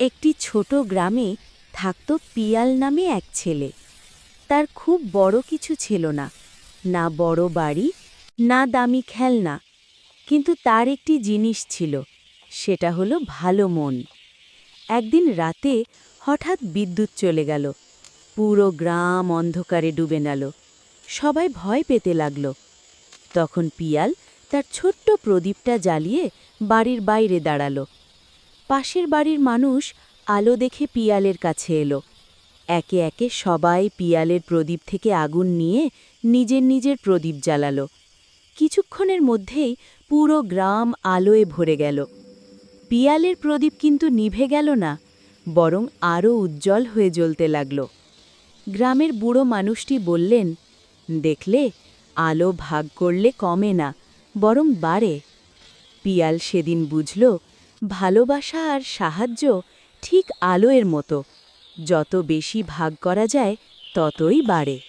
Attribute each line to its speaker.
Speaker 1: একটি ছোট গ্রামে থাকত পিয়াল নামে এক ছেলে। তার খুব বড় কিছু ছিল না, না বড় বাড়ি, না দামি খেলনা, কিন্তু তার একটি জিনিস ছিল, সেটা হলো ভালো মন। একদিন রাতে হঠাৎ বিদ্যুৎ চলে গেল, পুরো গ্রাম অন্ধকারে ডুবে গেল। সবাই ভয় পেতে লাগল। তখন পিয়াল তার ছোট্ট প্রদীপটা জ্বালিয়ে বাড়ির বাইরে দাঁড়ালো। পাশের বাড়ির মানুষ আলো দেখে পিয়ালের কাছে এলো। একে একে সবাই পিয়ালের প্রদীপ থেকে আগুন নিয়ে নিজের নিজের প্রদীপ জ্বালালো। কিছুক্ষণের মধ্যেই পুরো গ্রাম আলোয় ভরে গেল। পিয়ালের প্রদীপ কিন্তু নিভে গেল না, বরং আরও উজ্জ্বল হয়ে জ্বলতে লাগল। গ্রামের বুড়ো মানুষটি বললেন, দেখলে, আলো ভাগ করলে কমে না, বরং বাড়ে। পিয়াল সেদিন বুঝল, ভালোবাসা আর সাহায্য ঠিক আলোর মতো, যত বেশি ভাগ করা যায় ততই বাড়ে।